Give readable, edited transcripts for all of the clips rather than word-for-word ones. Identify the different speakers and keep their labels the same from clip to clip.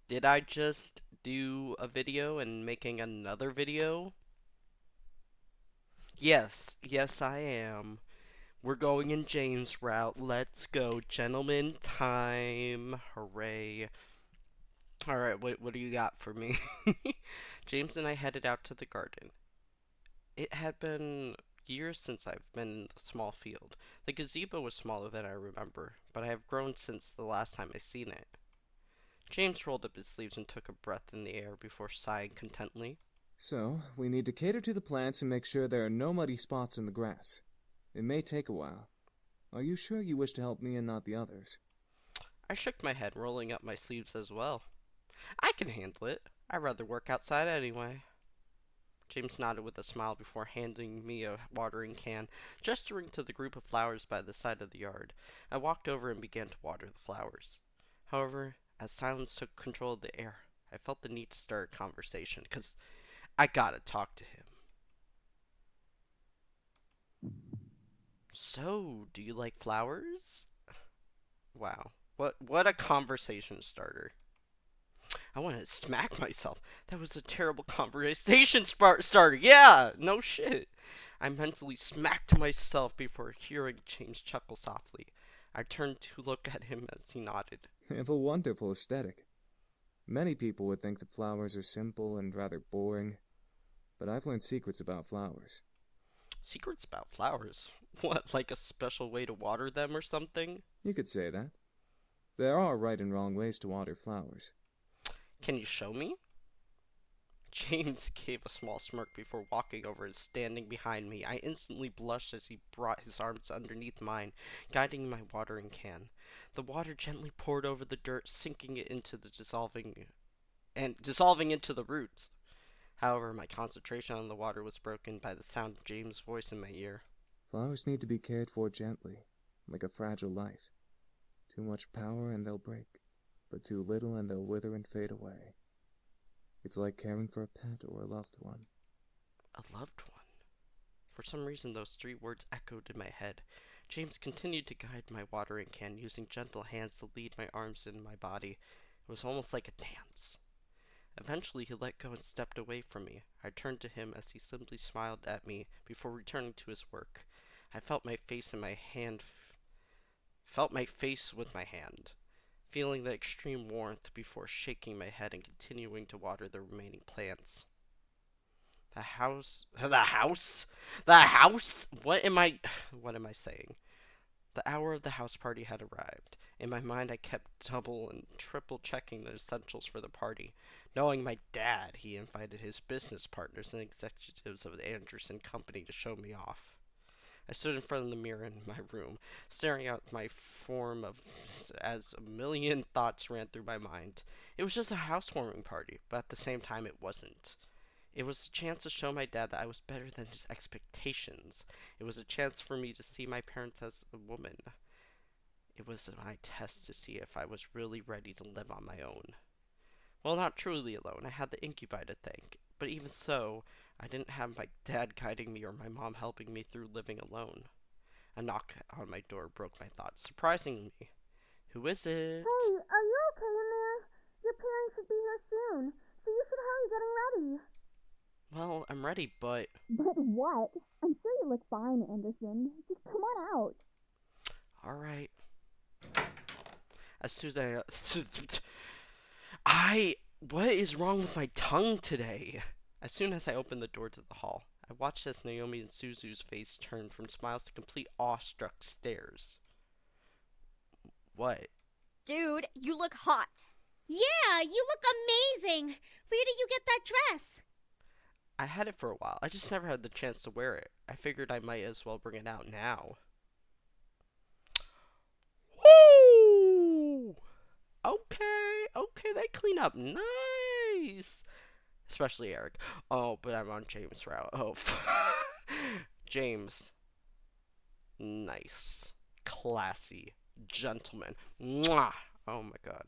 Speaker 1: Did I just do a video and making another video? Yes, I am. We're going in James' route. Let's go, gentlemen. Time. Hooray. Alright, what do you got for me? James and I headed out to the garden. It had been years since I've been in the small field. The gazebo was smaller than I remember, but I have grown since the last time I seen it. James rolled up his sleeves and took a breath in the air before sighing contently.
Speaker 2: So, we need to cater to the plants and make sure there are no muddy spots in the grass. It may take a while. Are you sure you wish to help me and not the others?
Speaker 1: I shook my head, rolling up my sleeves as well. I can handle it. I'd rather work outside anyway. James nodded with a smile before handing me a watering can, gesturing to the group of flowers by the side of the yard. I walked over and began to water the flowers. However, as silence took control of the air, I felt the need to start a conversation, because I gotta talk to him. So, do you like flowers? Wow. What a conversation starter. I wanted to smack myself. That was a terrible conversation starter. Yeah, no shit. I mentally smacked myself before hearing James chuckle softly. I turned to look at him as he nodded.
Speaker 2: They have a wonderful aesthetic. Many people would think that flowers are simple and rather boring, but I've learned secrets about flowers.
Speaker 1: Secrets about flowers? What, like a special way to water them or something?
Speaker 2: You could say that. There are right and wrong ways to water flowers.
Speaker 1: Can you show me? James gave a small smirk before walking over and standing behind me. I instantly blushed as he brought his arms underneath mine, guiding my watering can. The water gently poured over the dirt, sinking it into the dissolving into the roots. However, my concentration on the water was broken by the sound of James' voice in my ear.
Speaker 2: Flowers need to be cared for gently, like a fragile light. Too much power and they'll break, but too little and they'll wither and fade away. It's like caring for a pet or a loved one.
Speaker 1: A loved one. For some reason, those three words echoed in my head. James continued to guide my watering can, using gentle hands to lead my arms and my body. It was almost like a dance. Eventually, he let go and stepped away from me. I turned to him as he simply smiled at me before returning to his work. I felt my face in my hand, felt my face with my hand, feeling the extreme warmth before shaking my head and continuing to water the remaining plants. The house? What am I saying? The hour of the house party had arrived. In my mind, I kept double and triple checking the essentials for the party. Knowing my dad, he invited his business partners and executives of the Anderson Company to show me off. I stood in front of the mirror in my room, staring at my form as a million thoughts ran through my mind. It was just a housewarming party, but at the same time, it wasn't. It was a chance to show my dad that I was better than his expectations. It was a chance for me to see my parents as a woman. It was my test to see if I was really ready to live on my own. Well, not truly alone. I had the incubi to thank. But even so, I didn't have my dad guiding me or my mom helping me through living alone. A knock on my door broke my thoughts, surprising me. Who is it?
Speaker 3: Hey, are you okay in there? Your parents should be here soon, so you should hurry getting ready.
Speaker 1: Well, I'm ready, but...
Speaker 3: But what? I'm sure you look fine, Anderson. Just come on out.
Speaker 1: Alright. As soon as I... What is wrong with my tongue today? As soon as I opened the door to the hall, I watched as Naomi and Suzu's face turned from smiles to complete awestruck stares. What?
Speaker 4: Dude, you look hot. Yeah, you look amazing. Where did you get that dress?
Speaker 1: I had it for a while. I just never had the chance to wear it. I figured I might as well bring it out now. Woo! Okay, they clean up nice. Especially Eric. Oh, but I'm on James' route. Oh, James. Nice. Classy. Gentleman. Mwah! Oh my god.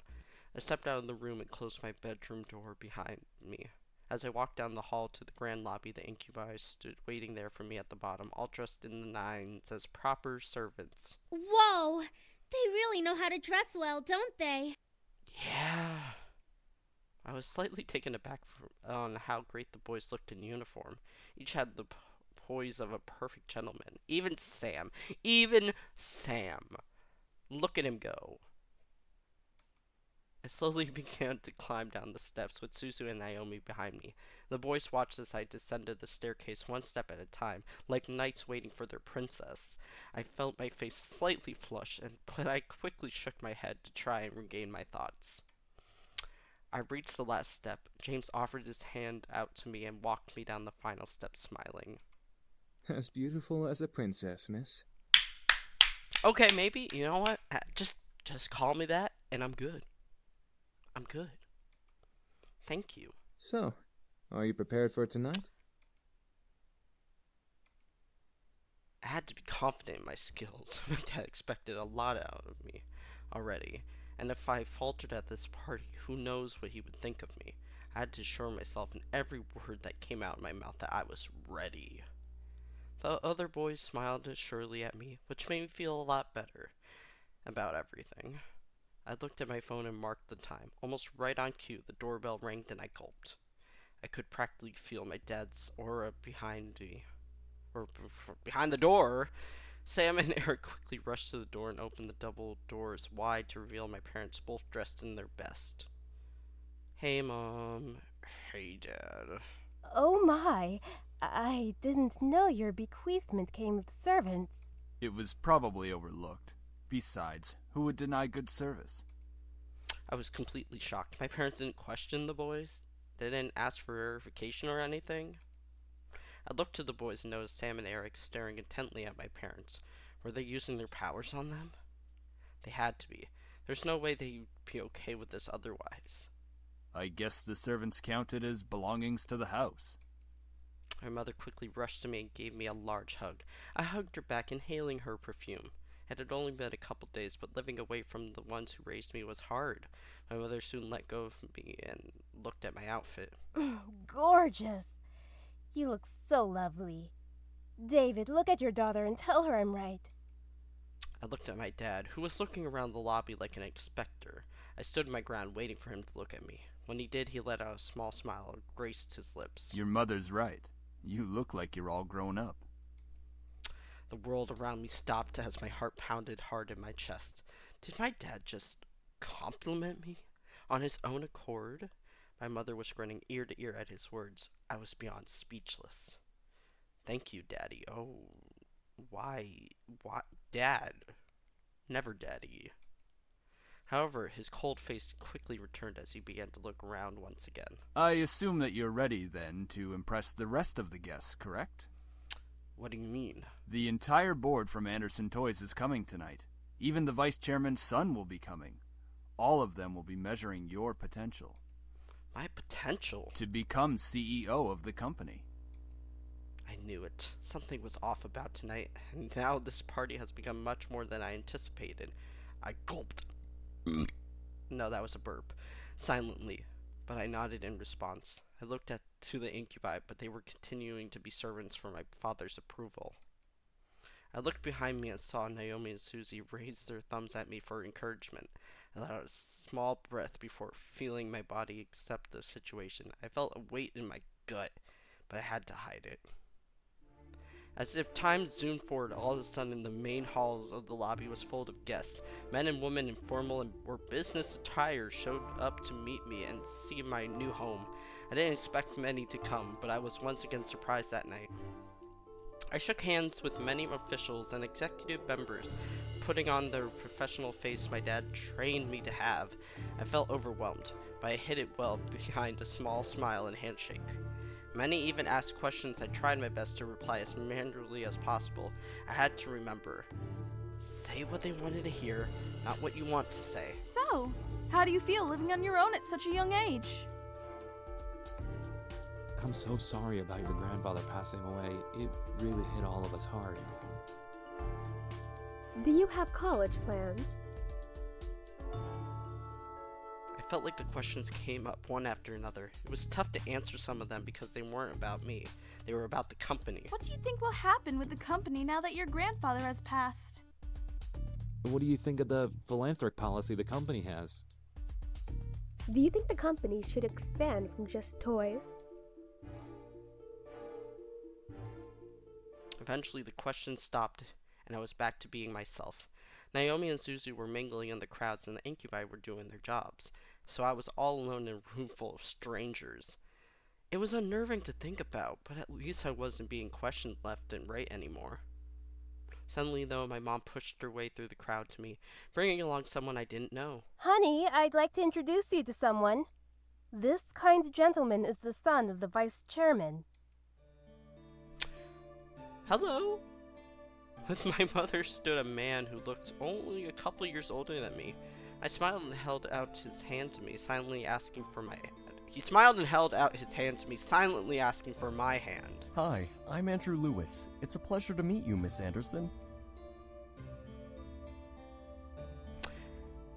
Speaker 1: I stepped out of the room and closed my bedroom door behind me. As I walked down the hall to the grand lobby, the incubi stood waiting there for me at the bottom, all dressed in the nines as proper servants.
Speaker 4: Whoa, they really know how to dress well, don't they?
Speaker 1: Yeah. was slightly taken aback on how great the boys looked in uniform. Each had the poise of a perfect gentleman. Even Sam. Look at him go. I slowly began to climb down the steps with Suzu and Naomi behind me. The boys watched as I descended the staircase one step at a time, like knights waiting for their princess. I felt my face slightly flush, but I quickly shook my head to try and regain my thoughts. I reached the last step. James offered his hand out to me and walked me down the final step, smiling.
Speaker 2: As beautiful as a princess, miss.
Speaker 1: Okay, maybe. You know what? Just call me that, and I'm good. I'm good. Thank you.
Speaker 2: So, are you prepared for tonight?
Speaker 1: I had to be confident in my skills. My dad expected a lot out of me already, and if I faltered at this party, who knows what he would think of me. I had to assure myself in every word that came out of my mouth that I was ready. The other boys smiled surely at me, which made me feel a lot better about everything. I looked at my phone and marked the time. Almost right on cue, the doorbell rang and I gulped. I could practically feel my dad's aura behind me. Or behind the door. Sam and Eric quickly rushed to the door and opened the double doors wide to reveal my parents, both dressed in their best. Hey, Mom. Hey, Dad.
Speaker 5: Oh my, I didn't know your bequeathment came with servants.
Speaker 6: It was probably overlooked. Besides, who would deny good service?
Speaker 1: I was completely shocked. My parents didn't question the boys. They didn't ask for verification or anything. I looked to the boys and noticed Sam and Eric staring intently at my parents. Were they using their powers on them? They had to be. There's no way they'd be okay with this otherwise.
Speaker 6: I guess the servants counted as belongings to the house.
Speaker 1: My mother quickly rushed to me and gave me a large hug. I hugged her back, inhaling her perfume. It had only been a couple days, but living away from the ones who raised me was hard. My mother soon let go of me and looked at my outfit.
Speaker 5: Gorgeous. You look so lovely. David, look at your daughter and tell her I'm right.
Speaker 1: I looked at my dad, who was looking around the lobby like an inspector. I stood my ground, waiting for him to look at me. When he did, he let out a small smile and graced his lips.
Speaker 6: Your mother's right. You look like you're all grown up.
Speaker 1: The world around me stopped as my heart pounded hard in my chest. Did my dad just compliment me on his own accord? My mother was grinning ear to ear at his words. I was beyond speechless. Thank you, Daddy. Oh, why? What? Dad. Never Daddy. However, his cold face quickly returned as he began to look around once again.
Speaker 6: I assume that you're ready, then, to impress the rest of the guests, correct?
Speaker 1: What do you mean?
Speaker 6: The entire board from Anderson Toys is coming tonight. Even the vice chairman's son will be coming. All of them will be measuring your potential.
Speaker 1: My potential?
Speaker 6: To become CEO of the company.
Speaker 1: I knew it. Something was off about tonight, and now this party has become much more than I anticipated. I gulped. No, that was a burp. Silently, but I nodded in response. I looked to the incubi, but they were continuing to be servants for my father's approval. I looked behind me and saw Naomi and Susie raise their thumbs at me for encouragement. I let out a small breath before feeling my body accept the situation. I felt a weight in my gut, but I had to hide it. As if time zoomed forward, all of a sudden the main halls of the lobby was full of guests. Men and women in formal or business attire showed up to meet me and see my new home. I didn't expect many to come, but I was once again surprised that night. I shook hands with many officials and executive members, putting on the professional face my dad trained me to have. I felt overwhelmed, but I hid it well behind a small smile and handshake. Many even asked questions. I tried my best to reply as mannerly as possible. I had to remember. Say what they wanted to hear, not what you want to say.
Speaker 7: So, how do you feel living on your own at such a young age?
Speaker 8: I'm so sorry about your grandfather passing away. It really hit all of us hard.
Speaker 3: Do you have college plans?
Speaker 1: I felt like the questions came up one after another. It was tough to answer some of them because they weren't about me. They were about the company.
Speaker 7: What do you think will happen with the company now that your grandfather has passed?
Speaker 8: What do you think of the philanthropic policy the company has?
Speaker 9: Do you think the company should expand from just toys?
Speaker 1: Eventually, the questions stopped, and I was back to being myself. Naomi and Suzu were mingling in the crowds, and the incubi were doing their jobs, so I was all alone in a room full of strangers. It was unnerving to think about, but at least I wasn't being questioned left and right anymore. Suddenly, though, my mom pushed her way through the crowd to me, bringing along someone I didn't know.
Speaker 5: Honey, I'd like to introduce you to someone. This kind gentleman is the son of the vice chairman.
Speaker 1: Hello? With my mother stood a man who looked only a couple years older than me. I smiled and held out his hand to me, silently asking for my hand. He smiled and held out his hand to me, silently asking for my hand.
Speaker 10: Hi, I'm Andrew Lewis. It's a pleasure to meet you, Miss Anderson.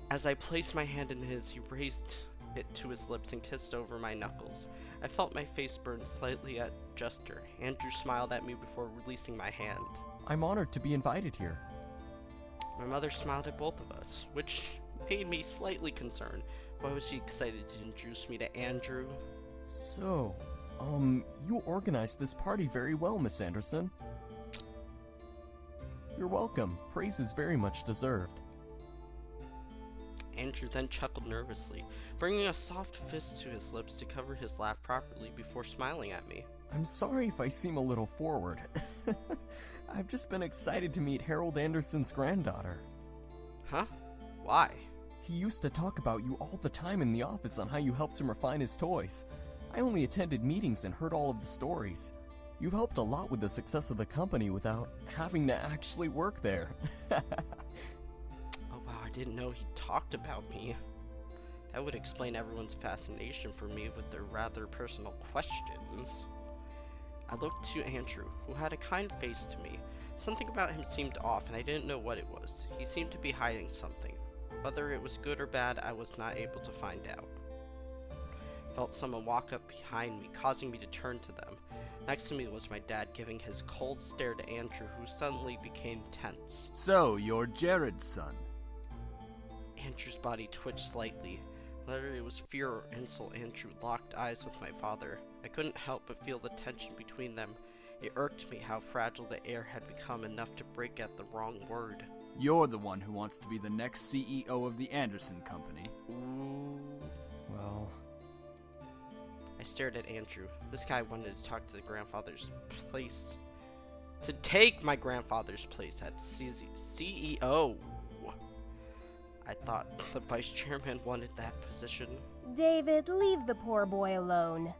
Speaker 1: As I placed my hand in his, he raised it to his lips and kissed over my knuckles. I felt my face burn slightly at the gesture. Andrew smiled at me before releasing my hand.
Speaker 10: I'm honored to be invited here.
Speaker 1: My mother smiled at both of us, which made me slightly concerned. Why was she excited to introduce me to Andrew?
Speaker 10: So, you organized this party very well, Miss Anderson. You're welcome. Praise is very much deserved.
Speaker 1: Andrew then chuckled nervously, bringing a soft fist to his lips to cover his laugh properly before smiling at me.
Speaker 10: I'm sorry if I seem a little forward. I've just been excited to meet Harold Anderson's granddaughter.
Speaker 1: Huh? Why?
Speaker 10: He used to talk about you all the time in the office on how you helped him refine his toys. I only attended meetings and heard all of the stories. You've helped a lot with the success of the company without having to actually work there.
Speaker 1: Oh wow, I didn't know he talked about me. That would explain everyone's fascination for me with their rather personal questions. I looked to Andrew, who had a kind face to me. Something about him seemed off, and I didn't know what it was. He seemed to be hiding something. Whether it was good or bad, I was not able to find out. I felt someone walk up behind me, causing me to turn to them. Next to me was my dad, giving his cold stare to Andrew, who suddenly became tense.
Speaker 6: So, you're Jared's son.
Speaker 1: Andrew's body twitched slightly. Whether it was fear or insult, Andrew locked eyes with my father. I couldn't help but feel the tension between them. It irked me how fragile the air had become, enough to break at the wrong word.
Speaker 6: You're the one who wants to be the next CEO of the Anderson Company.
Speaker 1: Ooh.
Speaker 10: Well,
Speaker 1: I stared at Andrew. This guy wanted to talk to the grandfather's place. To take my grandfather's place at CEO. I thought the vice chairman wanted that position.
Speaker 5: David, leave the poor boy alone.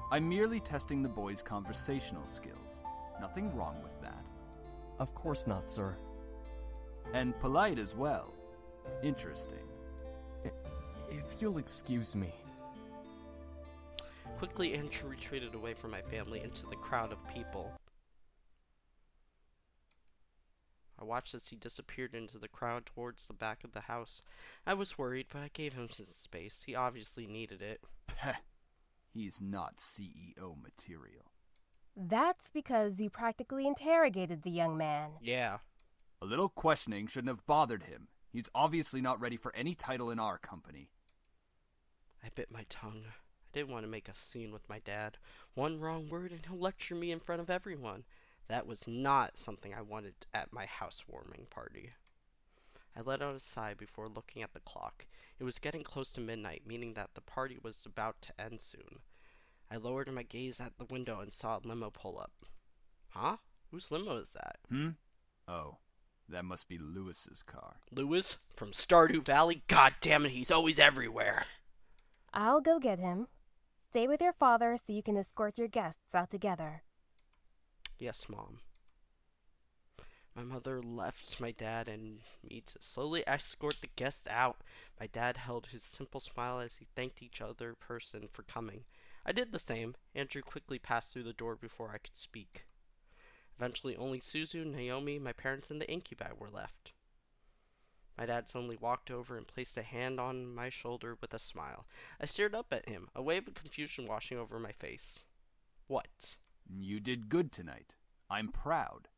Speaker 6: I'm merely testing the boy's conversational skills. Nothing wrong with that.
Speaker 10: of course not, sir.
Speaker 6: And polite as well. Interesting.
Speaker 10: If you'll excuse me.
Speaker 1: Quickly, Andrew retreated away from my family into the crowd of people. I watched as he disappeared into the crowd towards the back of the house. I was worried, but I gave him his space. He obviously needed it.
Speaker 6: Peh. He's not CEO material.
Speaker 5: That's because you practically interrogated the young man.
Speaker 1: Yeah.
Speaker 6: A little questioning shouldn't have bothered him. He's obviously not ready for any title in our company.
Speaker 1: I bit my tongue. I didn't want to make a scene with my dad. One wrong word and he'll lecture me in front of everyone. That was not something I wanted at my housewarming party. I let out a sigh before looking at the clock. It was getting close to midnight, meaning that the party was about to end soon. I lowered my gaze at the window and saw a limo pull up. Huh? Whose limo is that?
Speaker 6: Oh, that must be Lewis's car.
Speaker 1: Lewis? From Stardew Valley? God damn it, he's always everywhere.
Speaker 5: I'll go get him. Stay with your father so you can escort your guests out together.
Speaker 1: Yes, Mom. My mother left my dad and me to slowly escort the guests out. My dad held his simple smile as he thanked each other person for coming. I did the same. Andrew quickly passed through the door before I could speak. Eventually, only Suzu, Naomi, my parents, and the incubi were left. My dad suddenly walked over and placed a hand on my shoulder with a smile. I stared up at him, a wave of confusion washing over my face. What?
Speaker 6: You did good tonight. I'm proud.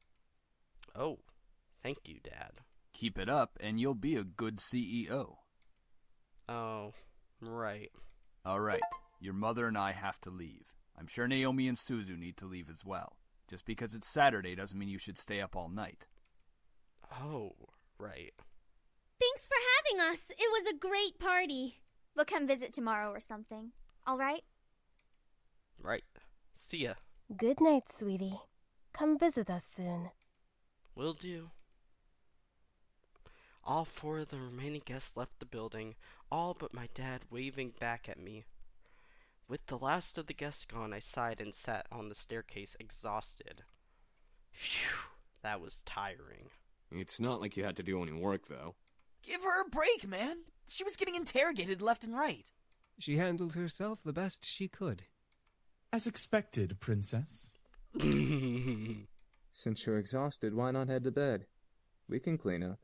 Speaker 1: Oh, thank you, Dad.
Speaker 6: Keep it up and you'll be a good CEO.
Speaker 1: Oh, Right.
Speaker 6: Alright, your mother and I have to leave. I'm sure Naomi and Suzu need to leave as well. Just because it's Saturday doesn't mean you should stay up all night.
Speaker 1: Oh, right.
Speaker 4: Thanks for having us. It was a great party.
Speaker 11: We'll come visit tomorrow or something. All right?
Speaker 1: Right. See ya.
Speaker 5: Good night, sweetie. Come visit us soon.
Speaker 1: Will do. All 4 of the remaining guests left the building, all but my dad waving back at me. With the last of the guests gone, I sighed and sat on the staircase, exhausted. Phew, that was tiring.
Speaker 8: It's not like you had to do any work, though.
Speaker 12: Give her a break, man. She was getting interrogated left and right.
Speaker 13: She handled herself the best she could.
Speaker 14: As expected, princess.
Speaker 2: Since you're exhausted, why not head to bed? We can clean up.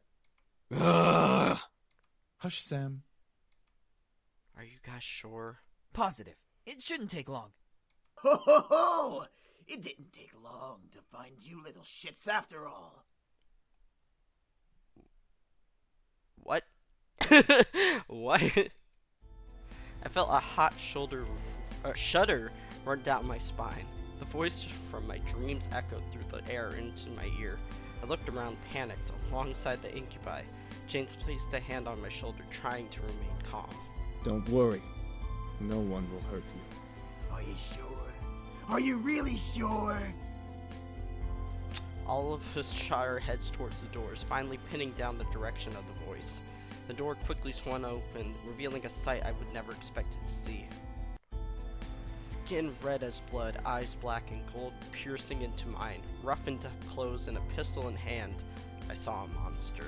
Speaker 14: Hush, Sam.
Speaker 1: Are you guys sure?
Speaker 12: Positive. It shouldn't take long.
Speaker 15: Ho ho ho! It didn't take long to find you little shits after all.
Speaker 1: What? What? I felt a hot shudder run down my spine. The voice from my dreams echoed through the air into my ear. I looked around, panicked. Alongside the incubi, James placed a hand on my shoulder, trying to remain calm.
Speaker 2: Don't worry. No one will hurt you.
Speaker 15: Are you sure? Are you really sure?
Speaker 1: All of us shot our heads towards the doors, finally pinning down the direction of the voice. The door quickly swung open, revealing a sight I would never expect to see. Skin red as blood, eyes black and gold piercing into mine, roughened up clothes and a pistol in hand, I saw a monster.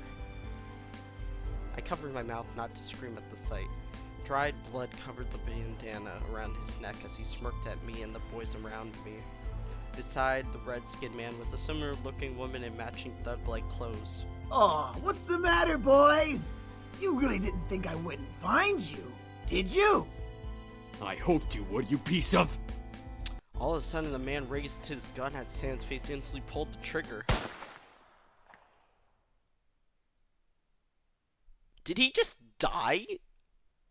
Speaker 1: I covered my mouth not to scream at the sight. Dried blood covered the bandana around his neck as he smirked at me and the boys around me. Beside the red-skinned man was a similar-looking woman in matching thug-like clothes.
Speaker 15: Aw, what's the matter, boys? You really didn't think I wouldn't find you, did you?
Speaker 8: I hoped you would, you piece of...
Speaker 1: All of a sudden, the man raised his gun at Sam's face and instantly pulled the trigger. Did he just die?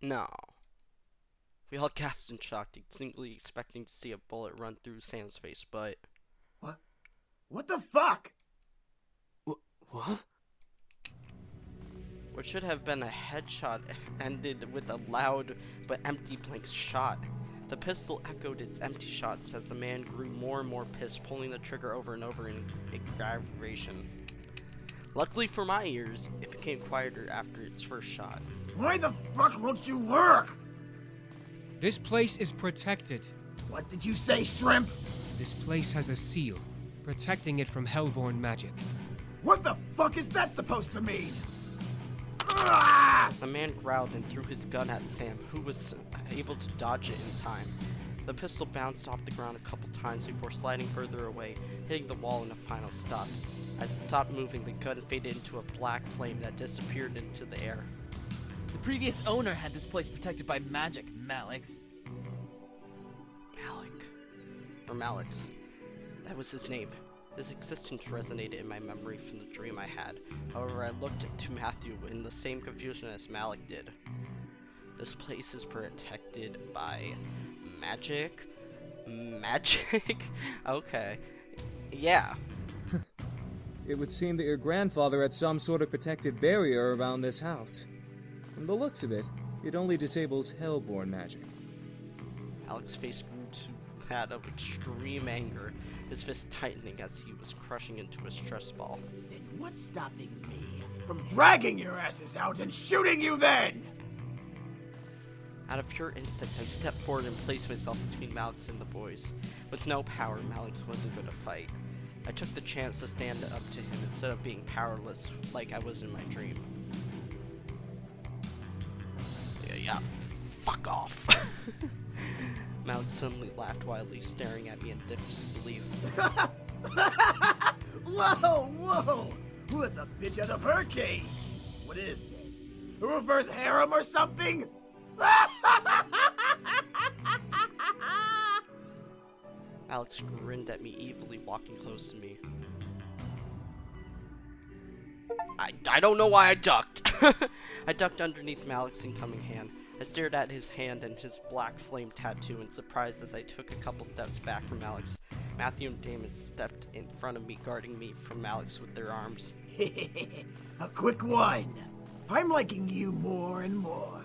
Speaker 1: No. We all gasped in shock, distinctly expecting to see a bullet run through Sam's face, but...
Speaker 15: What the fuck?
Speaker 8: What?
Speaker 1: What should have been a headshot ended with a loud but empty blank shot. The pistol echoed its empty shots as the man grew more and more pissed, pulling the trigger over and over in aggravation. Luckily for my ears, it became quieter after its first shot.
Speaker 15: Why the fuck won't you work?
Speaker 13: This place is protected.
Speaker 15: What did you say, Shrimp?
Speaker 13: This place has a seal, protecting it from hellborn magic.
Speaker 15: What the fuck is that supposed to mean?
Speaker 1: The man growled and threw his gun at Sam, who was able to dodge it in time. The pistol bounced off the ground a couple times before sliding further away, hitting the wall in a final stop. As it stopped moving, the gun faded into a black flame that disappeared into the air.
Speaker 12: The previous owner had this place protected by magic, Malix.
Speaker 1: Malix. That was his name. His existence resonated in my memory from the dream I had. However, I looked to Matthew in the same confusion as Malik did. This place is protected by magic? Magic? Okay. Yeah.
Speaker 2: It would seem that your grandfather had some sort of protective barrier around this house. From the looks of it, it only disables hellborn magic.
Speaker 1: Alex's face grew to that of extreme anger, his fist tightening as he was crushing into a stress ball.
Speaker 15: Then what's stopping me from dragging your asses out and shooting you then?
Speaker 1: Out of pure instinct, I stepped forward and placed myself between Malix and the boys. With no power, Malix wasn't going to fight. I took the chance to stand up to him instead of being powerless like I was in my dream. Yeah, fuck off. Malix suddenly laughed wildly, staring at me in disbelief.
Speaker 15: Whoa! Let the bitch out of her cage! What is this? A reverse harem or something?
Speaker 1: Alex grinned at me evilly, walking close to me. I don't know why I ducked. I ducked underneath Malik's incoming hand. I stared at his hand and his black flame tattoo in surprise as I took a couple steps back from Alex. Matthew and Damon stepped in front of me, guarding me from Alex with their arms.
Speaker 15: A quick one. I'm liking you more and more.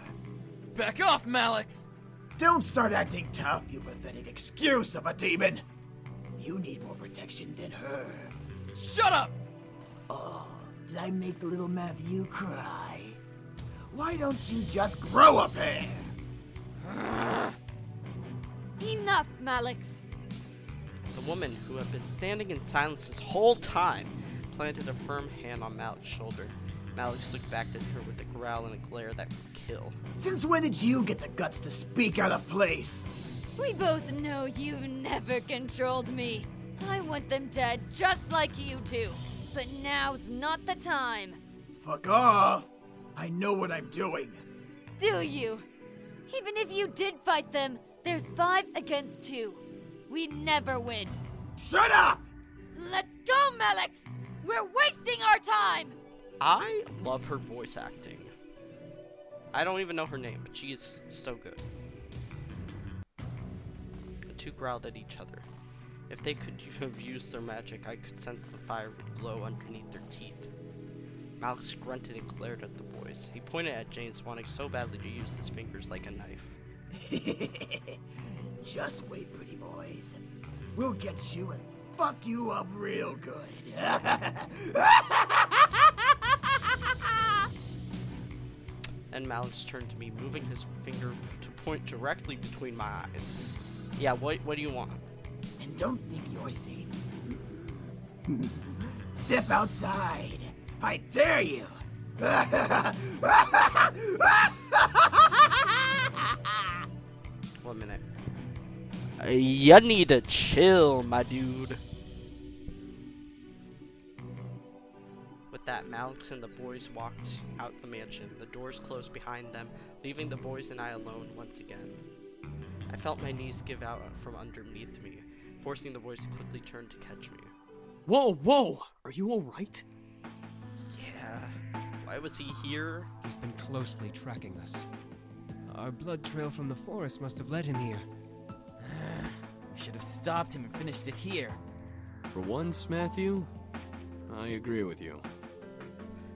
Speaker 12: Back off, Malix!
Speaker 15: Don't start acting tough, you pathetic excuse of a demon. You need more protection than her.
Speaker 12: Shut up!
Speaker 15: Oh, did I make little Matthew cry? Why don't you just grow a pair?
Speaker 16: Enough, Malix.
Speaker 1: The woman, who had been standing in silence this whole time, planted a firm hand on Malik's shoulder. Malix looked back at her with a growl and a glare that could kill.
Speaker 15: Since when did you get the guts to speak out of place?
Speaker 16: We both know you've never controlled me. I want them dead just like you two. But now's not the time.
Speaker 15: Fuck off! I know what I'm doing.
Speaker 16: Do you? Even if you did fight them, there's 5 against 2. We never win.
Speaker 15: Shut up!
Speaker 16: Let's go, Malix! We're wasting our time!
Speaker 1: I love her voice acting. I don't even know her name, but she is so good. The two growled at each other. If they could have used their magic, I could sense the fire would glow underneath their teeth. Malix grunted and glared at the boys. He pointed at James, wanting so badly to use his fingers like a knife.
Speaker 15: Just wait, pretty boys. We'll get you and fuck you up real good.
Speaker 1: And Malix turned to me, moving his finger to point directly between my eyes. Yeah, what do you want?
Speaker 15: And don't think you're safe. Step outside. I dare you.
Speaker 1: 1 minute. You need to chill, my dude. With that, Malix and the boys walked out the mansion. The doors closed behind them, leaving the boys and I alone once again. I felt my knees give out from underneath me, forcing the boys to quickly turn to catch me.
Speaker 8: Whoa! Are you alright?
Speaker 1: Yeah. Why was he here?
Speaker 13: He's been closely tracking us. Our blood trail from the forest must have led him here.
Speaker 12: We should have stopped him and finished it here.
Speaker 8: For once, Matthew, I agree with you.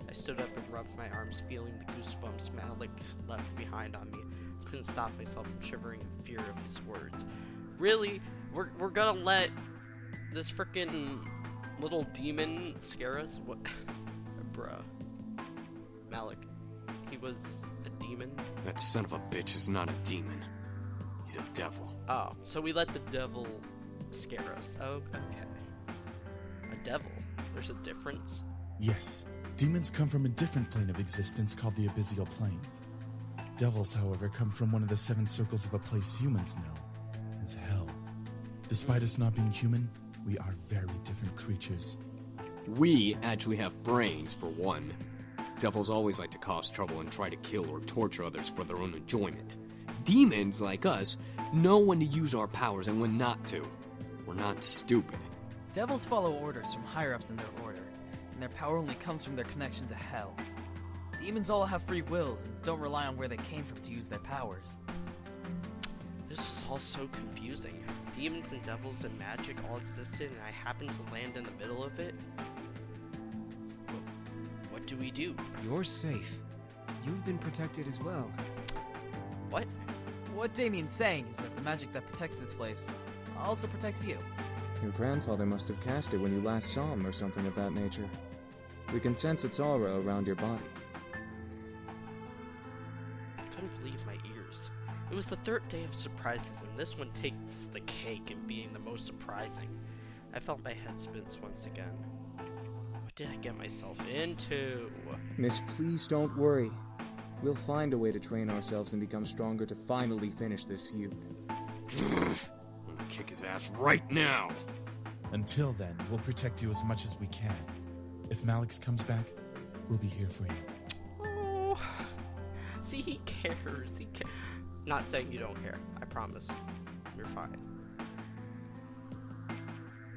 Speaker 1: I stood up and rubbed my arms, feeling the goosebumps Malik left behind on me. Couldn't stop myself from shivering in fear of his words. Really? We're gonna let this frickin' little demon scare us? What? Bruh. Malik, he was a demon?
Speaker 8: That son of a bitch is not a demon. He's a devil.
Speaker 1: Oh, so we let the devil scare us. Oh, okay. A devil? There's a difference?
Speaker 14: Yes. Demons come from a different plane of existence called the Abyssal Planes. Devils, however, come from one of the 7 circles of a place humans know as hell. Despite us not being human, we are very different creatures.
Speaker 8: We actually have brains, for one. Devils always like to cause trouble and try to kill or torture others for their own enjoyment. Demons, like us, know when to use our powers and when not to. We're not stupid.
Speaker 12: Devils follow orders from higher-ups in their order, and their power only comes from their connection to hell. Demons all have free wills and don't rely on where they came from to use their powers.
Speaker 1: This is all so confusing. Demons and devils and magic all existed and I happened to land in the middle of it? What do we do?
Speaker 13: You're safe. You've been protected as well.
Speaker 1: What?
Speaker 12: What Damien's saying is that the magic that protects this place also protects you.
Speaker 2: Your grandfather must have cast it when you last saw him or something of that nature. We can sense its aura around your body.
Speaker 1: I couldn't believe my ears. It was the 3rd day of surprises, and this one takes the cake in being the most surprising. I felt my head spins once again. What did I get myself into?
Speaker 2: Miss, please don't worry. We'll find a way to train ourselves and become stronger to finally finish this feud.
Speaker 8: I'm gonna kick his ass right now!
Speaker 14: Until then, we'll protect you as much as we can. If Malix comes back, we'll be here for you.
Speaker 1: Oh, see, he cares. He cares. Not saying you don't care. I promise. You're fine.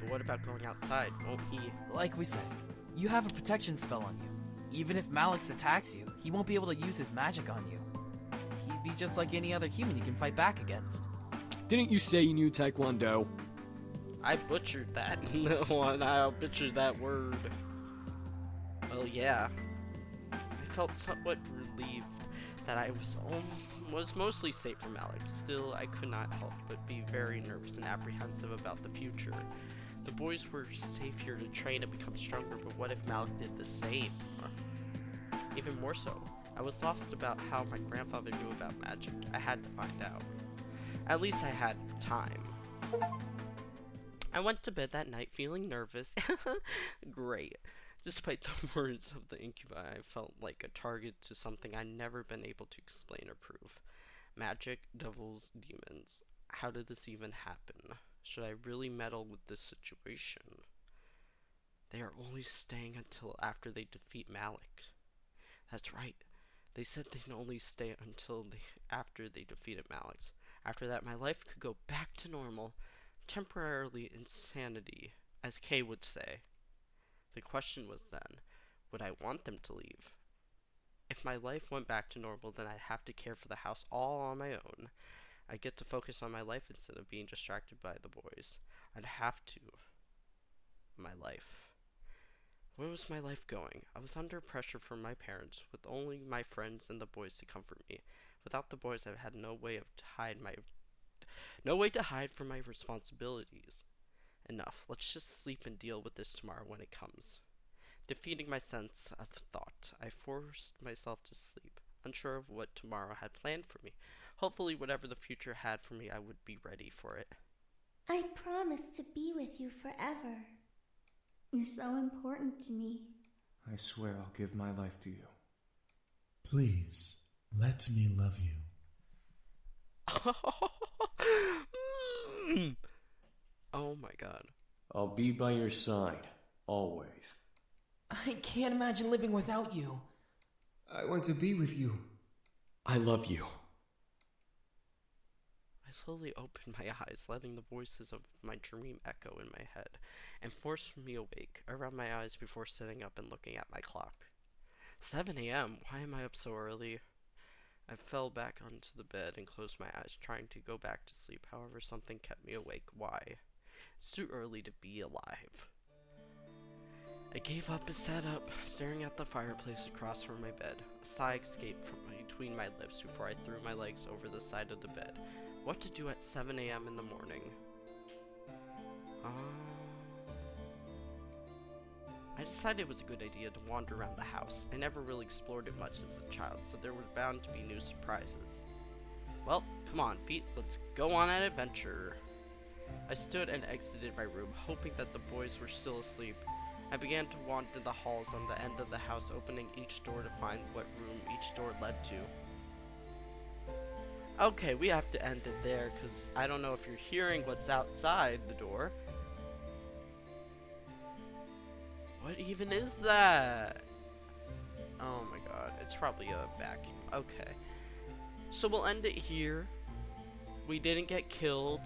Speaker 1: But what about going outside? Won't he?
Speaker 12: Like we said, you have a protection spell on you. Even if Malix attacks you, he won't be able to use his magic on you. he'd be just like any other human you can fight back against.
Speaker 8: Didn't you say you knew Taekwondo?
Speaker 1: I butchered that one. I butchered that word. Well, yeah. I felt somewhat relieved that I was mostly safe from Alex. Still, I could not help but be very nervous and apprehensive about the future. The boys were safe here to train and become stronger, but what if Malik did the same? Even more so, I was lost about how my grandfather knew about magic. I had to find out. At least I had time. I went to bed that night feeling nervous. Great. Despite the words of the incubi, I felt like a target to something I'd never been able to explain or prove. Magic, devils, demons. How did this even happen? Should I really meddle with this situation? They are only staying until after they defeat Malik. That's right. They said they'd only stay until after they defeated Malik. After that, my life could go back to normal. Temporarily insanity, as Kay would say. The question was then, would I want them to leave? If my life went back to normal, then I'd have to care for the house all on my own. I'd get to focus on my life instead of being distracted by the boys. I'd have to. My life. Where was my life going? I was under pressure from my parents, with only my friends and the boys to comfort me. Without the boys, I had no way to hide from my responsibilities. Enough. Let's just sleep and deal with this tomorrow when it comes. Defeating my sense of thought, I forced myself to sleep, unsure of what tomorrow had planned for me. Hopefully, whatever the future had for me, I would be ready for it.
Speaker 11: I promise to be with you forever. You're so important to me.
Speaker 2: I swear I'll give my life to you.
Speaker 14: Please, let me love you.
Speaker 1: Oh my god.
Speaker 8: I'll be by your side, always.
Speaker 12: I can't imagine living without you.
Speaker 13: I want to be with you.
Speaker 8: I love you.
Speaker 1: I slowly opened my eyes, letting the voices of my dream echo in my head, and forced me awake. I rubbed my eyes before sitting up and looking at my clock. 7 a.m.? Why am I up so early? I fell back onto the bed and closed my eyes, trying to go back to sleep. However, something kept me awake. Why? It's too early to be alive. I gave up and sat up, staring at the fireplace across from my bed. A sigh escaped from between my lips before I threw my legs over the side of the bed. What to do at 7 a.m. in the morning? I decided it was a good idea to wander around the house. I never really explored it much as a child, so there were bound to be new surprises. Well, come on, feet, let's go on an adventure. I stood and exited my room, hoping that the boys were still asleep. I began to wander the halls on the end of the house, opening each door to find what room each door led to. Okay, we have to end it there, because I don't know if you're hearing what's outside the door. What even is that? Oh my god, it's probably a vacuum. Okay. So we'll end it here. We didn't get killed,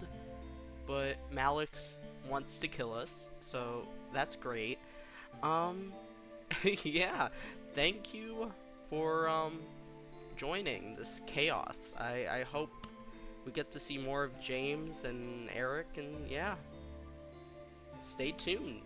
Speaker 1: but Malix wants to kill us, so that's great. Yeah, thank you for joining this chaos. I hope we get to see more of James and Eric, and yeah, stay tuned.